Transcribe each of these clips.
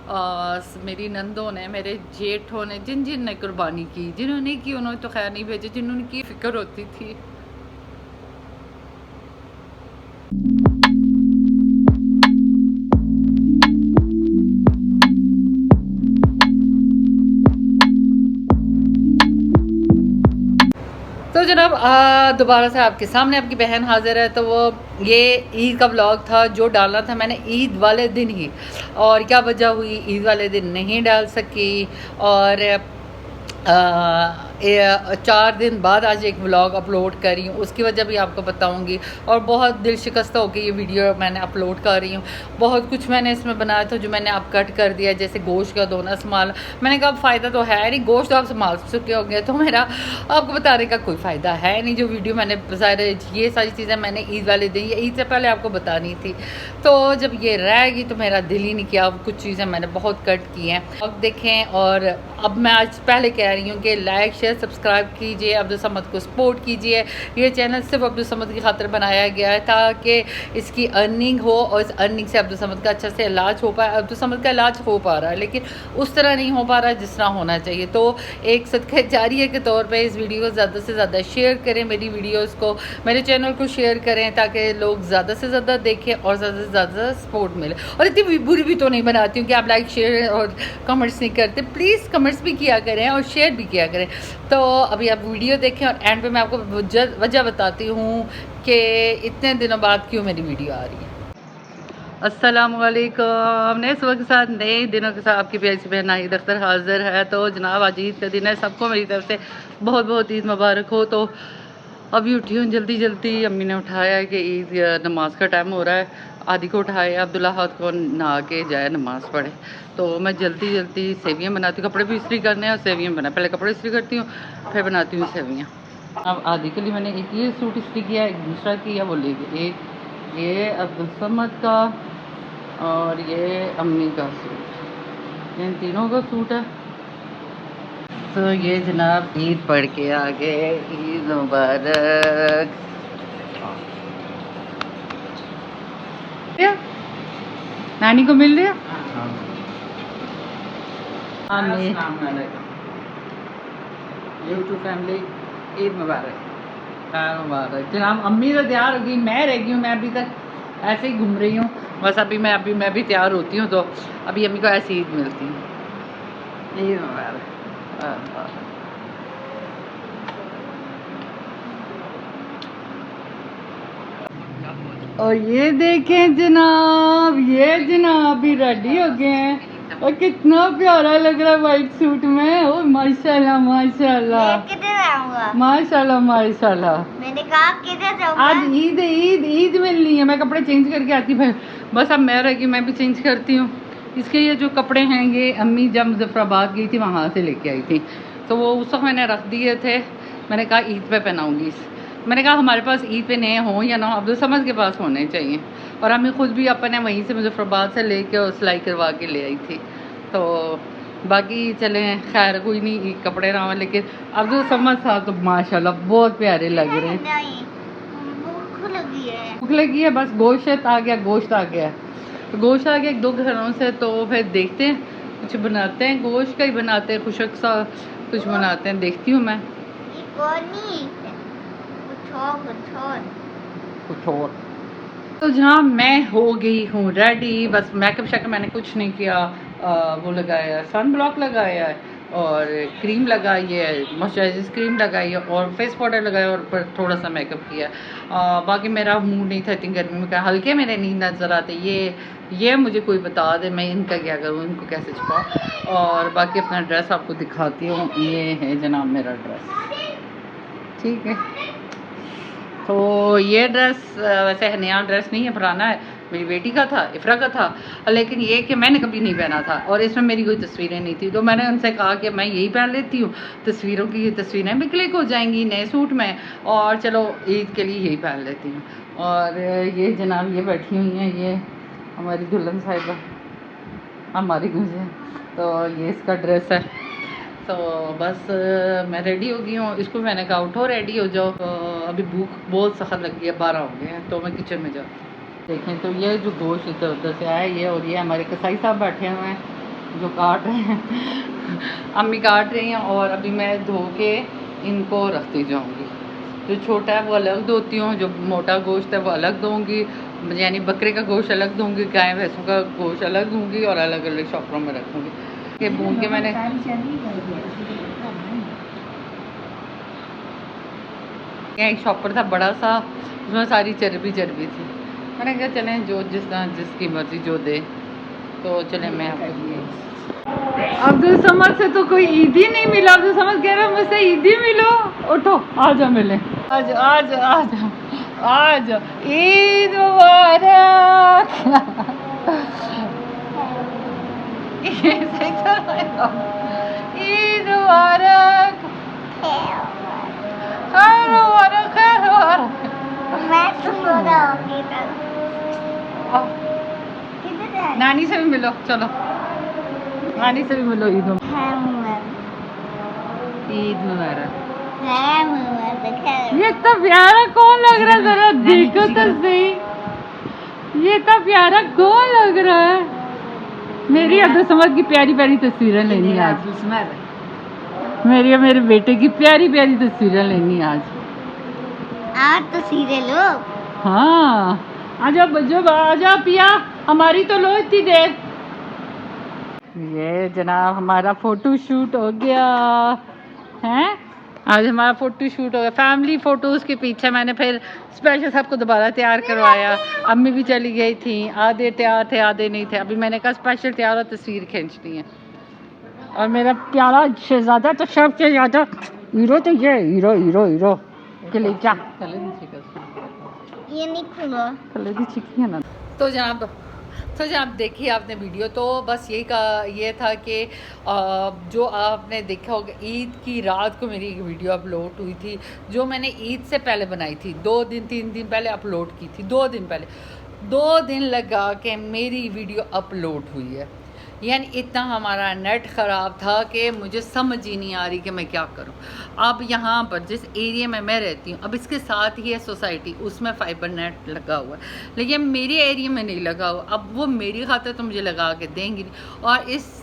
मेरी नंदों ने, मेरे जेठों ने, जिन जिन ने कुर्बानी की, जिन्होंने की उन्होंने तो खैर नहीं भेजे, जिन्होंने की फिक्र होती थी। तो जनाब दोबारा से आपके सामने आपकी बहन हाजिर है। तो वो ये ईद का व्लॉग था जो डालना था मैंने ईद वाले दिन ही, और क्या वजह हुई ईद वाले दिन नहीं डाल सकी। और 4 दिन बाद आज एक व्लॉग अपलोड कर रही हूँ, उसकी वजह भी आपको बताऊँगी। और बहुत दिल शिकस्त होकर ये वीडियो मैंने अपलोड कर रही हूँ। बहुत कुछ मैंने इसमें बनाया था जो मैंने अब कट कर दिया, जैसे गोश्त का दोना संभाल। मैंने कहा फ़ायदा तो है नहीं, गोश्त तो आप संभाल चुके होंगे, तो मेरा आपको बताने का कोई फ़ायदा है नहीं। जो वीडियो मैंने ये सारी चीज़ें मैंने ईद वाले दिन या ईद से पहले आपको बतानी थी, तो जब ये रहेगी तो मेरा दिल ही नहीं किया। कुछ चीज़ें मैंने बहुत कट की हैं, अब देखें। और अब मैं आज पहले कह रही हूँ कि लाइक शेयर सब्सक्राइब कीजिए, अब्दुल समद को सपोर्ट कीजिए। ये चैनल सिर्फ अब्दुल समद की खातिर बनाया गया है ताकि इसकी अर्निंग हो और इस अर्निंग से अब्दुल समद का अच्छा से इलाज हो पाए। अब्दुल समद का इलाज हो पा रहा है लेकिन उस तरह नहीं हो पा रहा है जिस तरह होना चाहिए। तो एक सदका जारिया के तौर पर इस वीडियो को ज़्यादा से ज़्यादा शेयर करें, मेरी वीडियोज़ को, मेरे चैनल को शेयर करें ताकि लोग ज़्यादा से ज़्यादा देखें और ज़्यादा से ज़्यादा सपोर्ट मिले। और इतनी बुरी भी तो नहीं बनाती हूँ कि आप लाइक शेयर और कमेंट्स नहीं करते। प्लीज़ कमेंट्स भी किया करें और शेयर भी किया करें। तो अभी आप वीडियो देखें और एंड पे मैं आपको वजह बताती हूँ कि इतने दिनों बाद क्यों मेरी वीडियो आ रही है। अस्सलामुअलैकुम, नए सुबह के साथ नए दिनों के साथ आपकी प्यारी सी बहन नाहिद अख्तर हाज़िर है। तो जनाब आज ईद का दिन है, सबको मेरी तरफ से बहुत बहुत ईद मुबारक हो। तो अभी उठी हूँ जल्दी जल्दी, अम्मी ने उठाया है कि ईद नमाज का टाइम हो रहा है। आदि को उठाया, अब्दुल्ला को नहा के जाए नमाज़ पढ़े। तो मैं जल्दी जल्दी सेवियाँ बनाती हूँ, कपड़े भी इस्त्री करने हैं और सेवियाँ बना, पहले कपड़े इस्त्री करती हूँ फिर बनाती हूँ सेवियाँ। अब आदि के लिए मैंने एक ये सूट इस्त्री किया, एक दूसरा किया, वो ले गए। एक ये अब्दुल समद का और ये अम्मी का सूट, इन तीनों का सूट है। तो ये जनाब ईद पढ़ के आ गए, ईद मुबारक। नानी को मिल रहा यूट्यूब फैमिली, ईद मुबारक, मुबारक जनाब। अम्मी तो तैयार होगी, मैं रह गई हूँ, मैं अभी तक ऐसे ही घूम रही हूँ बस। अभी मैं भी तैयार होती हूँ तो अभी अम्मी को ऐसी ईद मिलती है। ईद मुबारक। और ये देखें जनाब, ये जनाब भी रेडी हो गए हैं और कितना प्यारा लग रहा है वाइट सूट में। ओ माशाल्लाह माशाल्लाह, माशाल्लाह माशाल्लाह। मैंने कहा किधर जाऊंगा? आज ईद ईद ईद मिलनी है, मैं कपड़े चेंज करके आती हूँ। बस अब मैं रहेगी, मैं भी चेंज करती हूँ। इसके ये जो कपड़े हैं ये अम्मी जब मुजफ्फराबाद गई थी वहाँ से लेके आई थी, तो वो उस वक्त मैंने रख दिए थे। मैंने कहा ईद पे पहनाऊँगी। मैंने कहा हमारे पास ईद पे नए हों या ना, अब्दुल समद के पास होने चाहिए। और हमें खुद भी अपने वहीं से मुजफ्फराबाद से लेके और सिलाई करवा के ले आई थी। तो बाकी चले खैर कोई नहीं, कपड़े ना हो, लेकिन अब्दुल समद साहब तो माशाल्लाह बहुत प्यारे लग रहे हैं। भूख लगी है, भूख लगी है, बस गोश्त आ गया, गोश्त आ गया, तो गोश्त आ गया 1-2 घरों से। तो फिर देखते हैं कुछ बनाते हैं, गोश्त का ही बनाते हैं, खुशक सा कुछ बनाते हैं, देखती हूँ मैं कुछ और। तो जहाँ मैं हो गई हूँ रेडी, बस मेकअप शेकअप मैंने कुछ नहीं किया। वो लगाया, सन ब्लॉक लगाया है और क्रीम लगाई है, मॉइस्चराइजर क्रीम लगाई है और फेस पाउडर लगाया और ऊपर थोड़ा सा मेकअप किया। बाकी मेरा मूड नहीं था इतनी गर्मी में, हल्के मेरे नींद नज़र आते। ये मुझे कोई बता दे मैं इनका क्या करूँ, इनको कैसे छुपाऊँ। और बाकी अपना ड्रेस आपको दिखाती हूँ, ये है जनाब मेरा ड्रेस, ठीक है। तो ये ड्रेस वैसे नया ड्रेस नहीं है, पुराना है, मेरी बेटी का था, इफ्रा का था, लेकिन ये कि मैंने कभी नहीं पहना था और इसमें मेरी कोई तस्वीरें नहीं थी। तो मैंने उनसे कहा कि मैं यही पहन लेती हूँ, तस्वीरों की तस्वीरें भी क्लिक हो जाएंगी नए सूट में, और चलो ईद के लिए यही पहन लेती हूँ। और ये जनाब ये बैठी हुई हैं, ये हमारी दुल्हन साहिबा हमारी मुझे, तो ये इसका ड्रेस है। तो बस मैं रेडी हो गई हूँ, इसको मैंने कहा उठो रेडी हो जाओ। तो अभी भूख बहुत सख्त लगी है, 12 हो गए हैं, तो मैं किचन में जाती। देखें तो ये जो गोश्त इधर उधर से आया ये, और ये हमारे कसाई साहब बैठे हुए हैं, जो काट रहे हैं अम्मी काट रही हैं और अभी मैं धो के इनको रखती जाऊंगी। जो छोटा है वो अलग धोती हूँ, जो मोटा गोश्त है वो अलग दूँगी, यानी बकरे का गोश्त अलग दूँगी, गाय भैंसों का गोश्त अलग दूँगी और अलग अलग शॉपरों में रखूँगी। ये भून के मैंने एक शॉपर था बड़ा सा, उसमें सारी चर्बी थी। मैंने कहा चलें जो जिसकी मर्जी जो दे, तो चले मैं अब्दुल समद से तो कोई ईद ही नहीं मिला। अब्दुल समद कह रहा मुझसे ईद ही मिलो। उठो आ जाओ मिले, आज आज आज आज ईद मुबारक। ईद मुबारक, खैर मुबारक, खैर मुबारक। मैं तो सो जाऊंगी तब। किधर जाए? नानी से भी मिलो, चलो नानी से भी मिलो। ईद मुबारक, ईद मुबारक। ये इतना प्यारा कौन लग रहा है, जरा देखो तो सही, ये इतना प्यारा कौन लग रहा है। मेरी अब्दुल समद की प्यारी प्यारी तस्वीरें लेनी आज, मेरी और मेरे बेटे की प्यारी प्यारी तस्वीरें लेनी आज तस्वीरें लो। हाँ आजा बजो, आजा पिया, हमारी तो लो इतनी देर। ये जनाब हमारा फोटो शूट हो गया है, आज हमारा फोटो शूट हो गया। फैमिली फोटोज़ के पीछे मैंने फिर स्पेशल सबको दोबारा तैयार करवाया। अम्मी भी चली गई थी, आधे तैयार थे आधे नहीं थे। अभी मैंने कहा स्पेशल तैयार और तस्वीर खींचनी है। और मेरा प्यारा शहजादा तो सबसे ज़्यादा हीरो तो ये हीरो हीरो हीरो कलेजा ये नहीं खुलो। कलेजी चिकी है ना। तो जनाब देखिए आपने वीडियो, तो बस ये था कि जो आपने देखा होगा ईद की रात को मेरी एक वीडियो अपलोड हुई थी, जो मैंने ईद से पहले बनाई थी। 2-3 दिन पहले अपलोड की थी, 2 दिन पहले, 2 दिन लगा के मेरी वीडियो अपलोड हुई है। यानी इतना हमारा नेट ख़राब था कि मुझे समझ ही नहीं आ रही कि मैं क्या करूं। अब यहाँ पर जिस एरिया में मैं रहती हूँ, अब इसके साथ ही है सोसाइटी, उसमें फाइबर नेट लगा हुआ है, लेकिन मेरे एरिया में नहीं लगा हुआ। अब वो मेरी खातिर तो मुझे लगा के देंगी नहीं, और इस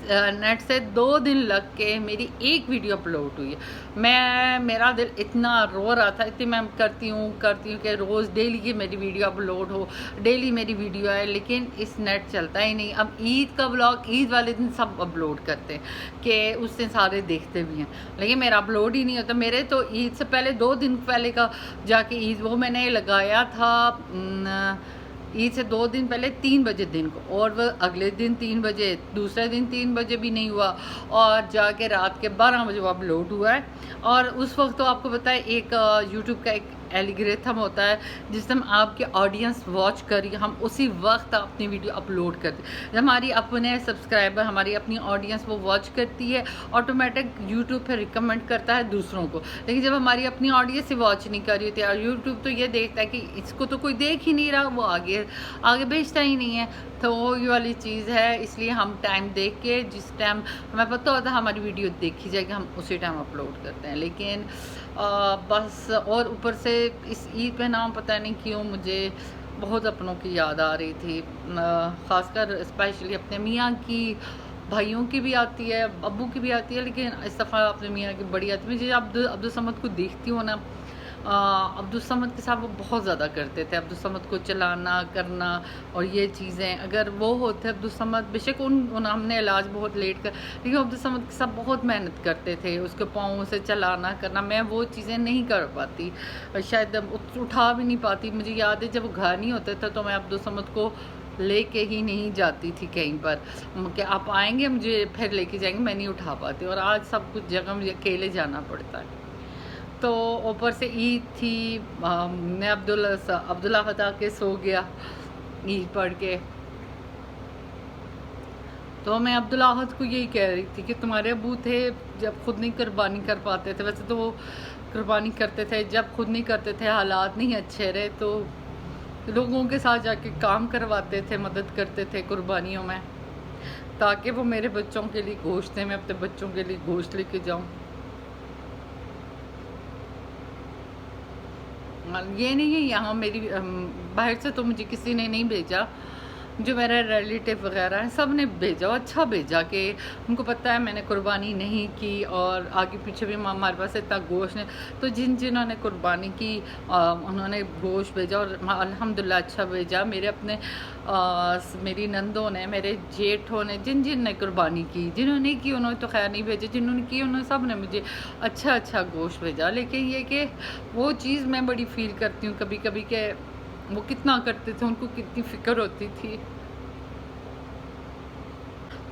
नेट से 2 दिन लग के मेरी एक वीडियो अपलोड हुई है। मेरा दिल इतना रो रहा था, इतनी मैं करती हूँ कि रोज़ डेली की मेरी वीडियो अपलोड हो, डेली मेरी वीडियो आए, लेकिन इस नेट चलता ही नहीं। अब ईद का ब्लॉग ईद वाले दिन सब अपलोड करते हैं कि उस दिन सारे देखते भी हैं, लेकिन मेरा अपलोड ही नहीं होता। मेरे तो ईद से पहले 2 दिन पहले का जाके ईद वो मैंने लगाया था, ईद से 2 दिन पहले 3 बजे दिन को, और वह अगले दिन 3 बजे, दूसरे दिन 3 बजे भी नहीं हुआ, और जाके रात के 12 बजे वो अपलोड हुआ है। और उस वक्त तो आपको पता है एक यूट्यूब का एक एल्गोरिथम होता है जिस टाइम आपके ऑडियंस वॉच करी, हम उसी वक्त अपनी वीडियो अपलोड करते हैं। जब हमारी अपने सब्सक्राइबर, हमारी अपनी ऑडियंस वो वॉच करती है, ऑटोमेटिक यूट्यूब पे रिकमेंड करता है दूसरों को। लेकिन जब हमारी अपनी ऑडियंस ही वॉच नहीं कर रही होती है, यूट्यूब तो ये देखता है कि इसको तो कोई देख ही नहीं रहा, वो आगे भेजता ही नहीं है। तो ये वाली चीज़ है, इसलिए हम टाइम देख के, जिस टाइम हमें पता होता है हमारी वीडियो देखी जाएगी, हम उसी टाइम अपलोड करते हैं। लेकिन बस, और ऊपर से इस ईद पे नाम पता नहीं क्यों मुझे बहुत अपनों की याद आ रही थी, ख़ासकर स्पेशली अपने मियाँ की, भाइयों की भी आती है, अब्बू की भी आती है, लेकिन इस दफ़ा अपने मियाँ की बड़ी आती है। मुझे अब्दुल समद को देखती हूँ ना, अब्दुल समद के साथ वो बहुत ज़्यादा करते थे, अब्दुल समद को चलाना करना और ये चीज़ें। अगर वो होते अब्दुल समद, बेशक हमने इलाज बहुत लेट कर, लेकिन अब्दुल समद के साथ बहुत मेहनत करते थे, उसके पाँव से चलाना करना, मैं वो चीज़ें नहीं कर पाती, शायद उठा भी नहीं पाती। मुझे याद है जब वो घर नहीं होते थे तो मैं अब्दुल समद को लेके ही नहीं जाती थी कहीं पर, कि आप आएंगे मुझे फिर लेके जाएंगे, मैं नहीं उठा पाती। और आज सब कुछ जगह मुझे अकेले जाना पड़ता है। तो ऊपर से ईद थी, मैं अब्दुल्ला फता के सो गया ईद पढ़ के। तो मैं अब्दुल्ला अहद को यही कह रही थी कि तुम्हारे अबू थे जब खुद नहीं कुर्बानी कर पाते थे, वैसे तो वो कुर्बानी करते थे, जब खुद नहीं करते थे, हालात नहीं अच्छे रहे, तो लोगों के साथ जाके काम करवाते थे, मदद करते थे कुर्बानियों में, ताकि वो मेरे बच्चों के लिए गोश्त दें, मैं अपने बच्चों के लिए गोश्त लेके जाऊँ। ये नहीं है यहाँ मेरी बाहर से तो मुझे किसी ने नहीं भेजा, जो मेरे रिलेटिव वगैरह हैं सब ने भेजा, अच्छा भेजा कि उनको पता है मैंने कुर्बानी नहीं की और आगे पीछे भी हमारे पास इतना गोश्त नहीं, तो जिन्होंने कुर्बानी की उन्होंने गोश्त भेजा और अल्हम्दुलिल्लाह अच्छा भेजा। मेरे अपने मेरी नंदों ने, मेरे जेठों ने, जिन ने कुर्बानी की, जिन्होंने की उन्होंने तो खैर नहीं भेजे, जिन्होंने की उन्होंने सब ने मुझे अच्छा अच्छा गोश्त भेजा। लेकिन ये कि वो चीज़ मैं बड़ी फील करती हूँ कभी कभी कि वो कितना करते थे, उनको कितनी फ़िक्र होती थी।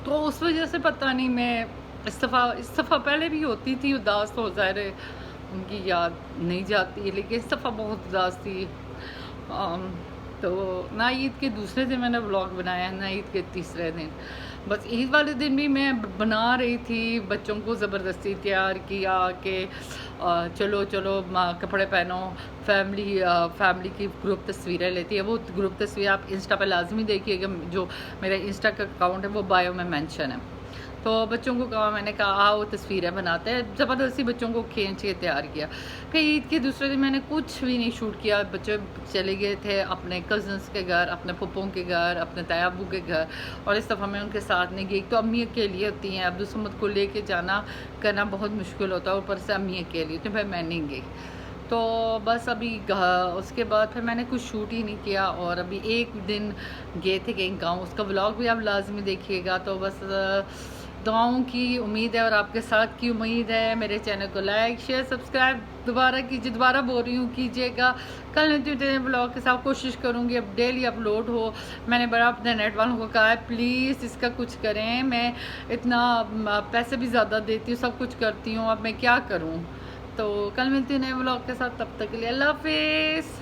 तो उस वजह से पता नहीं मैं इस दफ़ा पहले भी होती थी उदास, तो ज़ाहिर है उनकी याद नहीं जाती है, लेकिन इस दफ़ा बहुत उदास थी। तो ना ईद के दूसरे दिन मैंने व्लॉग बनाया, ना ईद के तीसरे दिन। बस ईद वाले दिन भी मैं बना रही थी, बच्चों को ज़बरदस्ती तैयार किया कि चलो चलो कपड़े पहनो, फैमिली की ग्रुप तस्वीरें लेती है। वो ग्रुप तस्वीर आप इंस्टा पे लाजमी देखिएगा, जो मेरा इंस्टा का अकाउंट है वो बायो में मेंशन है। तो बच्चों को कहा, मैंने कहा आओ तस्वीरें बनाते हैं, ज़बरदस्ती बच्चों को खींच के तैयार किया। फिर ईद के दूसरे दिन मैंने कुछ भी नहीं शूट किया, बच्चे चले गए थे अपने कज़न्स के घर, अपने पप्पों के घर, अपने ताया अब्बू के घर, और इस दफ़ा मैं उनके साथ नहीं गई। तो अम्मी अकेली होती हैं, अब्दुल समद को लेके जाना करना बहुत मुश्किल होता है, ऊपर से अम्मी अकेली, तो फिर मैं नहीं गई। तो बस अभी उसके बाद फिर मैंने कुछ शूट ही नहीं किया, और अभी एक दिन गए थे कहीं गाँव, उसका व्लॉग भी आप लाजमी देखिएगा। तो बस दुआओं की उम्मीद है और आपके साथ की उम्मीद है। मेरे चैनल को लाइक शेयर सब्सक्राइब दोबारा कीजिए, दोबारा बोल रही हूँ कीजिएगा। कल मैं ब्लॉग के साथ कोशिश करूँगी अब डेली अपलोड हो। मैंने बड़ा अपने नेट वालों को कहा है प्लीज़ इसका कुछ करें, मैं इतना पैसे भी ज़्यादा देती हूँ, सब कुछ करती हूँ, अब मैं क्या करूँ। तो कल मिलती हूँ नए ब्लॉग के साथ, तब तक के लिए अल्लाह हाफिज़।